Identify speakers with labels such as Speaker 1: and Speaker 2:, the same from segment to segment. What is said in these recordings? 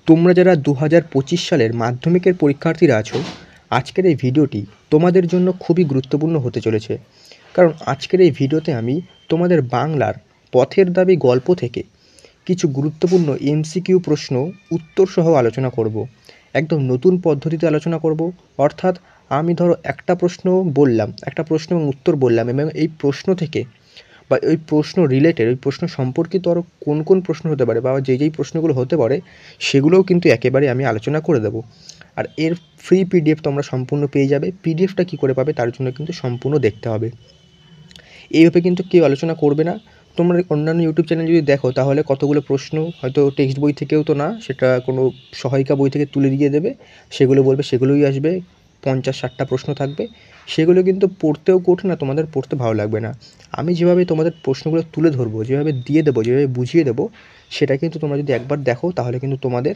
Speaker 1: তোমরা যারা 2025 সালের মাধ্যমিকের পরীক্ষার্থীরা আছো, আজকের এই ভিডিওটি তোমাদের জন্য খুবই গুরুত্বপূর্ণ হতে চলেছে। কারণ আজকের এই ভিডিওতে আমি তোমাদের বাংলার পথের দাবি গল্প থেকে কিছু গুরুত্বপূর্ণ এমসিকিউ প্রশ্ন উত্তরসহ আলোচনা করব। একদম নতুন পদ্ধতিতে আলোচনা করব। অর্থাৎ আমি ধরো একটা প্রশ্ন বললাম, একটা প্রশ্ন এবং উত্তর বললাম, এবং এই প্রশ্ন থেকে বা ওই প্রশ্ন রিলেটেড, ওই প্রশ্ন সম্পর্কিত আরও কোন কোন প্রশ্ন হতে পারে বা যেই প্রশ্নগুলো হতে পারে সেগুলোও কিন্তু একেবারে আমি আলোচনা করে দেবো। আর এর ফ্রি পিডিএফ তোমরা সম্পূর্ণ পেয়ে যাবে। পিডিএফটা কী করে পাবে তার জন্য কিন্তু সম্পূর্ণ দেখতে হবে। এইভাবে কিন্তু কেউ আলোচনা করবে না। তোমরা অন্যান্য ইউটিউব চ্যানেল যদি দেখো তাহলে কতগুলো প্রশ্ন হয়তো টেক্সট বই থেকেও তো না, সেটা কোনো সহায়িকা বই থেকে তুলে দিয়ে দেবে, সেগুলো বলবে, সেগুলোই আসবে। 50-60টা প্রশ্ন থাকবে, সেগুলো কিন্তু পড়তেও কঠিন, না তোমাদের পড়তে ভালো লাগবে না। আমি যেভাবে তোমাদের প্রশ্নগুলো তুলে ধরবো, যেভাবে দিয়ে দেবো, যেভাবে বুঝিয়ে দেবো, সেটা কিন্তু তোমরা যদি একবার দেখো তাহলে কিন্তু তোমাদের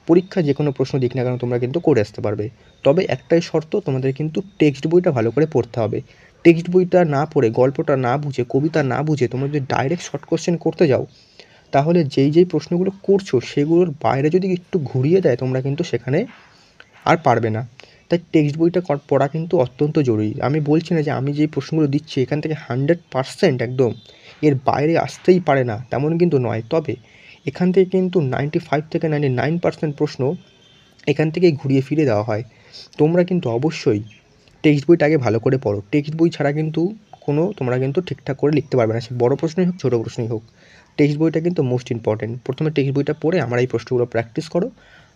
Speaker 1: পরীক্ষা যে কোনো প্রশ্ন দিক না কেন তোমরা কিন্তু করে আসতে পারবে। তবে একটাই শর্ত, তোমাদের কিন্তু টেক্সট বইটা ভালো করে পড়তে হবে। টেক্সট বইটা না পড়ে, গল্পটা না বুঝে, কবিতা না বুঝে তোমরা যদি ডাইরেক্ট শর্ট কোশ্চেন করতে যাও, তাহলে যেই প্রশ্নগুলো করছো সেগুলোর বাইরে যদি একটু ঘুরিয়ে দেয় তোমরা কিন্তু সেখানে আর পারবে না। তাই টেক্সট বইটা পড়া কিন্তু অত্যন্ত জরুরি। আমি বলছি না যে আমি যেই প্রশ্নগুলো দিচ্ছি এখান থেকে 100% একদম এর বাইরে আসতেই পারে না, তেমন কিন্তু নয়। তবে এখান থেকে কিন্তু 95 থেকে 99% প্রশ্ন এখান থেকেই ঘুরিয়ে ফিরে দেওয়া হয়। তোমরা কিন্তু অবশ্যই টেক্সট বইটা আগে ভালো করে পড়ো। টেক্সট বই ছাড়া কিন্তু তোমরা কিন্তু ঠিকঠাক করে লিখতে পারবে না, সে বড় প্রশ্নই হোক, ছোটো প্রশ্নই হোক। টেক্সট বইটা কিন্তু মোস্ট ইম্পর্টেন্ট। প্রথমে টেক্সট বইটা পড়ে আমার এই প্রশ্নগুলো প্র্যাকটিস করো।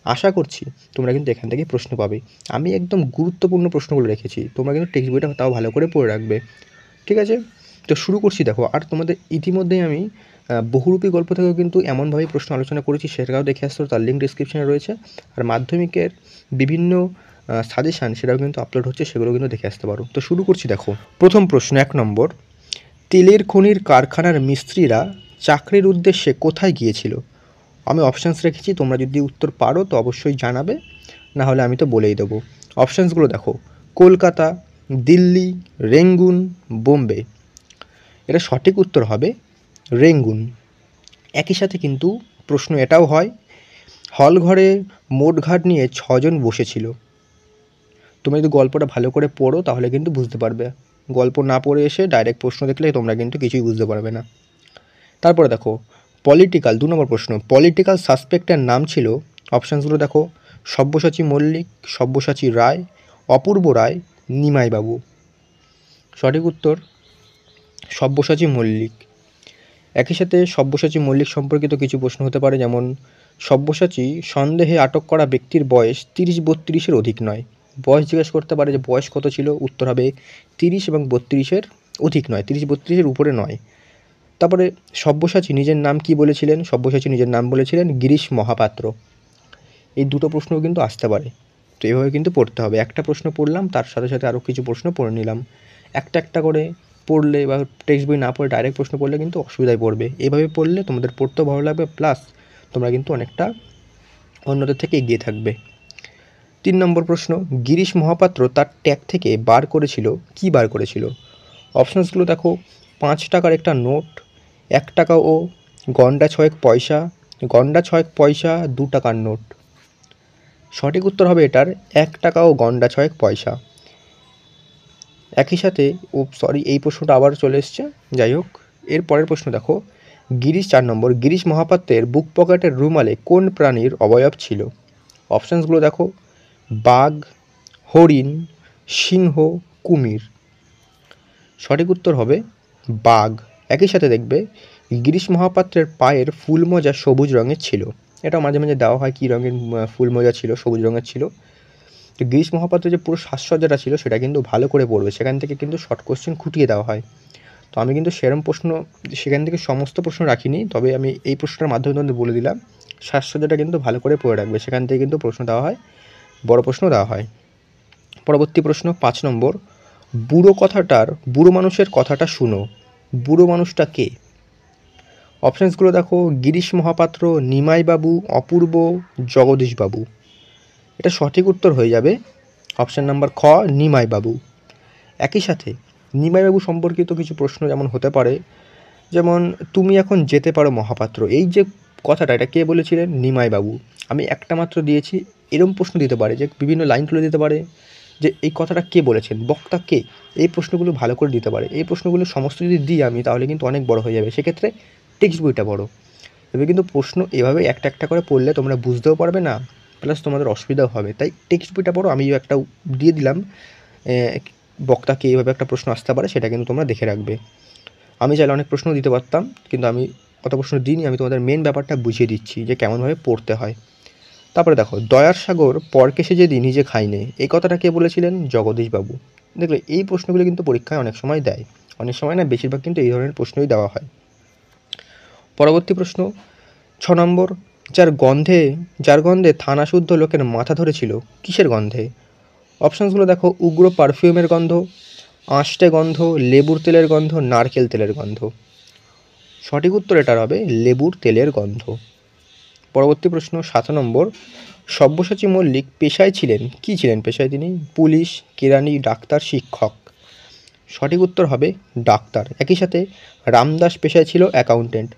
Speaker 1: আশা করছি তোমরা কিন্তু এখান থেকে প্রশ্ন পাবে। আমি একদম গুরুত্বপূর্ণ প্রশ্নগুলো রেখেছি, তোমরা কিন্তু টেক্সট বইটা তাও ভালো করে পড়ে রাখবে। ঠিক আছে, তো শুরু করছি। দেখো, আর তোমাদের ইতিমধ্যেই আমি বহুরূপী গল্প থেকেও কিন্তু এমনভাবেই প্রশ্ন আলোচনা করেছি, সেটাও দেখে আসতো, তার লিঙ্ক ডিসক্রিপশানে রয়েছে। আর মাধ্যমিকের বিভিন্ন সাজেশান সেটাও কিন্তু আপলোড হচ্ছে, সেগুলো কিন্তু দেখে আসতে পারো। তো শুরু করছি। দেখো, প্রথম প্রশ্ন 1 নম্বর, তেলের খনির কারখানার মিস্ত্রিরা চাকরির উদ্দেশ্যে কোথায় গিয়েছিল? আমি অপশানস রেখেছি, তোমরা যদি উত্তর পারো তো অবশ্যই জানাবে, না হলে আমি তো বলেই দেবো। অপশানসগুলো দেখো, কলকাতা, দিল্লি, রেঙ্গুন, বোম্বে। এটা সঠিক উত্তর হবে রেঙ্গুন। একই সাথে কিন্তু প্রশ্ন এটাও হয়, হল ঘরে মোট ঘাট নিয়ে 6 জন বসেছিল। তোমরা যদি গল্পটা ভালো করে পড়ো তাহলে কিন্তু বুঝতে পারবে। গল্প না পড়ে এসে ডাইরেক্ট প্রশ্ন দেখলে তোমরা কিন্তু কিছুই বুঝতে পারবে না। তারপরে দেখো, পলিটিক্যাল 2 নম্বর প্রশ্ন, পলিটিক্যাল সাসপেক্টের নাম ছিল, অপশানসগুলো দেখো, সব্যসাচী মল্লিক, সব্যসাচী রায়, অপূর্ব রায়, নিমাইবাবু। সঠিক উত্তর সব্যসাচী মল্লিক। একই সাথে সব্যসাচী মল্লিক সম্পর্কিত কিছু প্রশ্ন হতে পারে, যেমন সব্যসাচী সন্দেহে আটক করা ব্যক্তির বয়স 30-32-এর অধিক নয়। বয়স জিজ্ঞেস করতে পারে যে বয়স কত ছিল, উত্তর হবে 30 এবং 32-এর অধিক নয়, 30-32-এর উপরে নয়। তারপরে সব্যসাচী নিজের নাম কি বলেছিলেন? সব্যসাচী নিজের নাম বলেছিলেন গিরিশ মহাপাত্র। এই দুটো প্রশ্নও কিন্তু আসতে পারে, তো এভাবে কিন্তু পড়তে হবে। একটা প্রশ্ন পড়লাম, তার সাথে সাথে আরও কিছু প্রশ্ন পড়ে নিলাম। একটা করে পড়লে বা টেক্সট বই না পড়ে ডাইরেক্ট প্রশ্ন পড়লে কিন্তু অসুবিধায় পড়বে। এভাবে পড়লে তোমাদের পড়তেও ভালো লাগবে, প্লাস তোমরা কিন্তু অনেকটা অন্যদের থেকে এগিয়ে থাকবে। 3 নম্বর প্রশ্ন, গিরিশ মহাপাত্র তার ট্যাগ থেকে বার করেছিল? অপশানসগুলো দেখো, 5 টাকার একটা নোট, 1 টাকা ও গন্ডা 6 পয়সা, গন্ডা 6 পয়সা, 2 টাকার নোট। সঠিক উত্তর হবে এটার 1 টাকা ও গন্ডা 6 পয়সা। একই সাথে এই প্রশ্নটা আবার চলে এসছে, যাই হোক। এর পরের প্রশ্ন দেখো, 4 নম্বর, গিরিশ মহাপাত্রের বুক পকেটের রুমালে কোন প্রাণীর অবয়ব ছিল? অপশানসগুলো দেখো, বাঘ, হরিণ, সিংহ, কুমির। সঠিক উত্তর হবে বাঘ। একই সাথে দেখবে গিরিশ মহাপাত্রের পায়ের ফুল মোজা সবুজ রঙের ছিল। এটা মাঝে মাঝে দেওয়া হয় কী রঙের ফুল মোজা ছিল, সবুজ রঙের ছিল। তো গিরিশ মহাপাত্রের যে পুরো সাজসজ্জাটা ছিল সেটা কিন্তু ভালো করে পড়বে, সেখান থেকে কিন্তু শর্ট কোশ্চেন খুঁটিয়ে দেওয়া হয়। তো আমি কিন্তু সেরম প্রশ্ন সেখান থেকে সমস্ত প্রশ্ন রাখিনি, তবে আমি এই প্রশ্নটার মাধ্যমে তোমাদের বলে দিলাম সাজসজ্জাটা কিন্তু ভালো করে পড়ে রাখবে, সেখান থেকে কিন্তু প্রশ্ন দেওয়া হয়, বড় প্রশ্ন দেওয়া হয়। পরবর্তী প্রশ্ন 5 নম্বর, বুড়ো মানুষের কথাটা শুনো। বুড়ো মানুষটা কে? অপশানসগুলো দেখো, গিরিশ মহাপাত্র, নিমাইবাবু, অপূর্ব, জগদীশবাবু। এটা সঠিক উত্তর হয়ে যাবে অপশান নাম্বার খ, নিমাইবাবু। একই সাথে নিমাইবাবু সম্পর্কিত কিছু প্রশ্ন যেমন হতে পারে, যেমন তুমি এখন যেতে পারো মহাপাত্র। এই যে কথাটা এটা কে বলেছিলেন? নিমাইবাবু। আমি একটা মাত্র দিয়েছি, এরম প্রশ্ন দিতে পারে যে বিভিন্ন লাইন তুলে দিতে পারে যে এই কথাটা কে বলেছেন, বক্তা কে, এই প্রশ্নগুলো ভালো করে দিতে পারে। এই প্রশ্নগুলো সমস্ত যদি দিই আমি তাহলে কিন্তু অনেক বড় হয়ে যাবে, সেক্ষেত্রে টেক্সট বইটা বড়। এবার কিন্তু প্রশ্ন এভাবে একটা একটা করে পড়লে তোমরা বুঝতেও পারবে না, প্লাস তোমাদের অসুবিধাও হবে, তাই টেক্সট বইটা পড়ো। আমিও একটা দিয়ে দিলাম বক্তাকে এইভাবে একটা প্রশ্ন আসতে পারে, সেটা কিন্তু তোমরা দেখে রাখবে। আমি চাইলে অনেক প্রশ্ন দিতে পারতাম, কিন্তু আমি অত প্রশ্ন দিইনি, আমি তোমাদের মেন ব্যাপারটা বুঝিয়ে দিচ্ছি যে কেমনভাবে পড়তে হয়। তারপরে দেখো, দয়ার সাগর পরকে সে যেদি নিজে খাইনে, এই কথাটা কে বলেছিলেন? জগদীশবাবু। দেখলে এই প্রশ্নগুলো কিন্তু পরীক্ষায় অনেক সময় দেয়, অনেক সময় না, বেশিরভাগ কিন্তু এই ধরনের প্রশ্নই দেওয়া হয়। পরবর্তী প্রশ্ন 6 নম্বর, যার গন্ধে থানা শুদ্ধ লোকের মাথা ধরেছিল, কিসের গন্ধে? অপশানসগুলো দেখো, উগ্র পারফিউমের গন্ধ, আঁশটে গন্ধ, লেবুর তেলের গন্ধ, নারকেল তেলের গন্ধ। সঠিক উত্তর এটার হবে লেবুর তেলের গন্ধ। পরবর্তী প্রশ্ন 7 নম্বর, সব্যসাচী মল্লিক পেশায় ছিলেন, কী ছিলেন পেশায় তিনি? পুলিশ, কেরানি, ডাক্তার, শিক্ষক। সঠিক উত্তর হবে ডাক্তার। একই সাথে রামদাস পেশায় ছিল অ্যাকাউন্টেন্ট।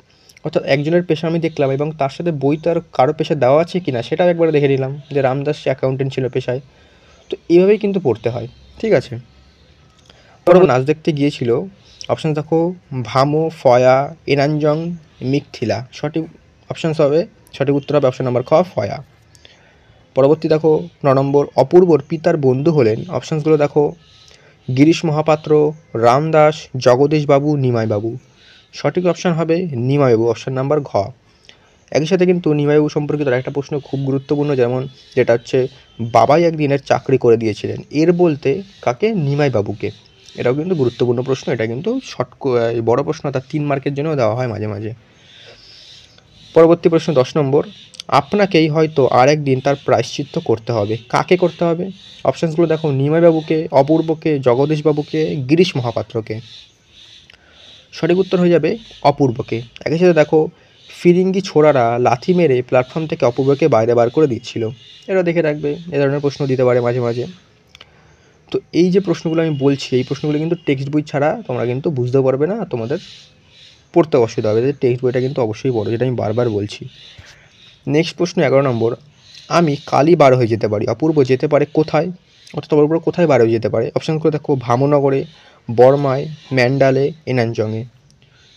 Speaker 1: অর্থাৎ একজনের পেশা আমি দেখলাম এবং তার সাথে বইতে আর কারো পেশা দেওয়া আছে কি না সেটাও একবার দেখে নিলাম যে রামদাস অ্যাকাউন্টেন্ট ছিল পেশায়। তো এইভাবেই কিন্তু পড়তে হয়, ঠিক আছে। পরবর্তী নাচ দেখতে গিয়েছিল, অপশান দেখো, ভামো, ফয়া, এনাঞ্জং, মিকথিলা। সঠিক অপশানস হবে, সঠিক উত্তর হবে অপশান নাম্বার খ, ফয়া। পরবর্তী দেখো 9 নম্বর, অপূর্বর পিতার বন্ধু হলেন। অপশানসগুলো দেখো, গিরিশ মহাপাত্র, রামদাস, জগদীশবাবু, নিমাইবাবু। সঠিক অপশান হবে নিমাইবাবু, অপশান নাম্বার ঘ। একই সাথে কিন্তু নিমাইবাবু সম্পর্কিত একটা প্রশ্ন খুব গুরুত্বপূর্ণ, যেমন যেটা হচ্ছে, বাবাই একদিনের চাকরি করে দিয়েছিলেন, এর বলতে কাকে? নিমাইবাবুকে। এটাও কিন্তু গুরুত্বপূর্ণ প্রশ্ন, এটা কিন্তু বড় প্রশ্ন, তার 3 মার্কের জন্য দেওয়া হয় মাঝে মাঝে। পরবর্তী প্রশ্ন 10 নম্বর, আপনাকেই হয়তো আর একদিন তার প্রায়শ্চিত্ত করতে হবে, কাকে করতে হবে? অপশানসগুলো দেখো, নিমাইবাবুকে, অপূর্বকে, জগদীশবাবুকে, গিরিশ মহাপাত্রকে। সঠিক উত্তর হয়ে যাবে অপূর্বকে। একই সাথে দেখো, ফিরিঙ্গি ছোড়ারা লাথি মেরে প্ল্যাটফর্ম থেকে অপূর্বকে বাইরে বার করে দিচ্ছিল, এটা দেখে রাখবে, এ ধরনের প্রশ্ন দিতে পারে মাঝে মাঝে। তো এই যে প্রশ্নগুলো আমি বলছি, এই প্রশ্নগুলো কিন্তু টেক্সট বই ছাড়া তোমরা কিন্তু বুঝতেও পারবে না, তোমাদের পড়তে অসুবিধা হবে। টেক্সট বইটা কিন্তু অবশ্যই পড়ো, যেটা আমি বারবার বলছি। নেক্সট প্রশ্ন 11 নম্বর, আমি কালই বার হয়ে যেতে পারি, অপূর্ব যেতে পারে কোথায়? অর্থাৎ অপূর্ব কোথায় বার হয়ে যেতে পারে? অপশানগুলো দেখো, ভামনগরে, বর্মায়, ম্যান্ডালে, এনাঞ্জংয়ে।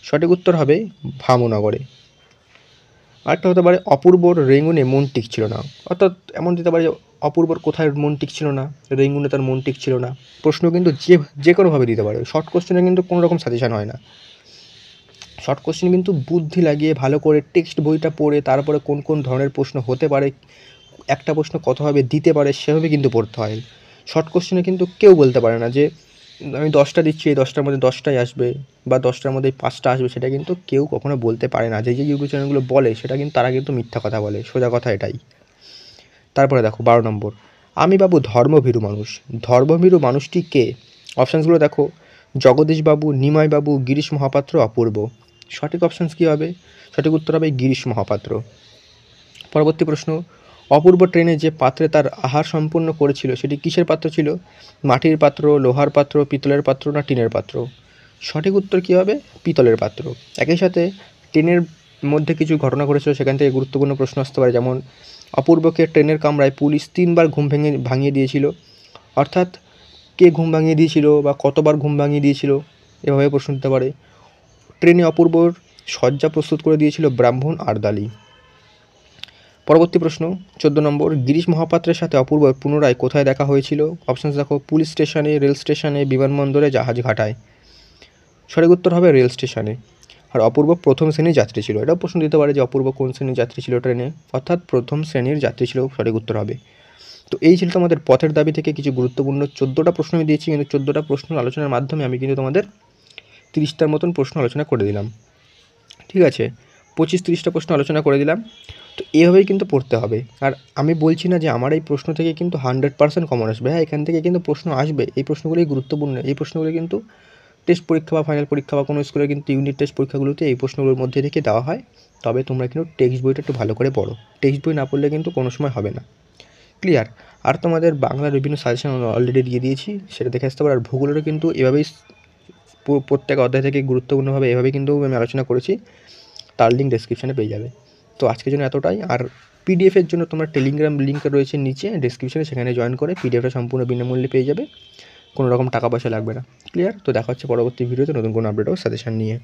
Speaker 1: সঠিক উত্তর হবে ভামনগরে। আরেকটা হতে পারে, অপূর্বর রেঙ্গুনে মন টিকছিল না। অর্থাৎ এমন দিতে পারে যে অপূর্বর কোথায় মন টিকছিল না, রেঙ্গুনে তার মন টিকছিল না। প্রশ্ন কিন্তু যে কোনোভাবে দিতে পারে, শর্ট কোশ্চেনে কিন্তু কোনো রকম সাজেশান হয় না। শর্ট কোশ্চেন কিন্তু বুদ্ধি লাগিয়ে ভালো করে টেক্সট বইটা পড়ে তারপরে কোন কোন ধরনের প্রশ্ন হতে পারে, একটা প্রশ্ন কতভাবে দিতে পারে সেভাবে কিন্তু পড়তে হয়। শর্ট কোশ্চেনে কিন্তু কেউ বলতে পারে না যে আমি 10টা দিচ্ছি, এই 10টার মধ্যে 10টাই আসবে বা 10টার মধ্যে 5টা আসবে, সেটা কিন্তু কেউ কখনো বলতে পারে না। যে ইউটিউব চ্যানেলগুলো বলে সেটা কিন্তু তারা কিন্তু মিথ্যা কথা বলে, সোজা কথা এটাই। তারপরে দেখো 12 নম্বর, আমি বাবু ধর্মভীরু মানুষ, ধর্মভীরু মানুষটি কে? অপশানসগুলো দেখো, জগদীশবাবু, নিমাইবাবু, গিরিশ মহাপাত্র, অপূর্ব। সঠিক অপশানস কী হবে? সঠিক উত্তর হবে গিরিশ মহাপাত্র। পরবর্তী প্রশ্ন, অপূর্ব ট্রেনে যে পাত্রে তার আহার সম্পূর্ণ করেছিল সেটি কিসের পাত্র ছিল? মাটির পাত্র, লোহার পাত্র, পিতলের পাত্র না টিনের পাত্র? সঠিক উত্তর কী হবে? পিতলের পাত্র। একই সাথে ট্রেনের মধ্যে কিছু ঘটনা ঘটেছিল, সেখান থেকে গুরুত্বপূর্ণ প্রশ্ন আসতে পারে, যেমন অপূর্বকে ট্রেনের কামরায় পুলিশ 3বার ঘুম ভাঙিয়ে দিয়েছিল। অর্থাৎ কে ঘুম ভাঙিয়ে দিয়েছিল বা কতবার ঘুম ভাঙিয়ে দিয়েছিল, এভাবে প্রশ্ন দিতে পারে। ট্রেনে অপূর্বর শয্যা প্রস্তুত করে দিয়েছিল ব্রাহ্মণ আরদালি। পরবর্তী প্রশ্ন 14 নম্বর, গিরিশ মহাপাত্রের সাথে অপূর্বর পুনরায় কোথায় দেখা হয়েছিল? অপশানস দেখো, পুলিশ স্টেশনে, রেল স্টেশনে, বিমানবন্দরে, জাহাজ ঘাটায়। সঠিক উত্তর হবে রেল স্টেশনে। আর অপূর্ব প্রথম শ্রেণীর যাত্রী ছিল, এটাও প্রশ্ন দিতে পারে যে অপূর্ব কোন শ্রেণীর যাত্রী ছিল ট্রেনে, অর্থাৎ প্রথম শ্রেণীর যাত্রী ছিল, সঠিক উত্তর হবে। তো এই ছিল তোমাদের পথের দাবি থেকে কিছু গুরুত্বপূর্ণ 14টা প্রশ্ন আমি দিয়েছি, কিন্তু 14টা প্রশ্ন আলোচনার মাধ্যমে আমি কিন্তু তোমাদের 30টার মতন প্রশ্ন আলোচনা করে দিলাম, ঠিক আছে। 25-30টা প্রশ্ন আলোচনা করে দিলাম। তো এভাবেই কিন্তু পড়তে হবে। আর আমি বলছি না যে আমার এই প্রশ্ন থেকে কিন্তু 100% কমন আসবে, হ্যাঁ এখান থেকে কিন্তু প্রশ্ন আসবে, এই প্রশ্নগুলোই গুরুত্বপূর্ণ। এই প্রশ্নগুলো কিন্তু টেস্ট পরীক্ষা বা ফাইনাল পরীক্ষা বা কোনো স্কুলে কিন্তু ইউনিট টেস্ট পরীক্ষাগুলোতে এই প্রশ্নগুলোর মধ্যে থেকে দেওয়া হয়। তবে তোমরা কিন্তু টেক্সট বইটা একটু ভালো করে পড়ো, টেক্সট বই না পড়লে কিন্তু কোনো সময় হবে না, ক্লিয়ার। আর তোমাদের বাংলার বিভিন্ন সাজেশন অলরেডি দিয়ে দিয়েছি, সেটা দেখে আসতে পারো। আর ভূগোলেরও কিন্তু এভাবেই প্রত্যেক অধ্যায় থেকে গুরুত্বপূর্ণভাবে এভাবেই কিন্তু আমি আলোচনা করেছি, তার লিঙ্ক ডেসক্রিপশানে পেয়ে যাবে। তো আজকের জন্য এতটাই। আর পিডিএফের জন্য তোমার টেলিগ্রাম লিঙ্ক রয়েছে নিচে ডেসক্রিপশনে, সেখানে জয়েন করে পিডিএফটা সম্পূর্ণ বিনামূল্যে পেয়ে যাবে, কোনো রকম টাকা পয়সা লাগবে না। ক্লিয়ার? তো দেখা হচ্ছে পরবর্তী ভিডিওতে নতুন কোনো আপডেট ও সাজেশন নিয়ে।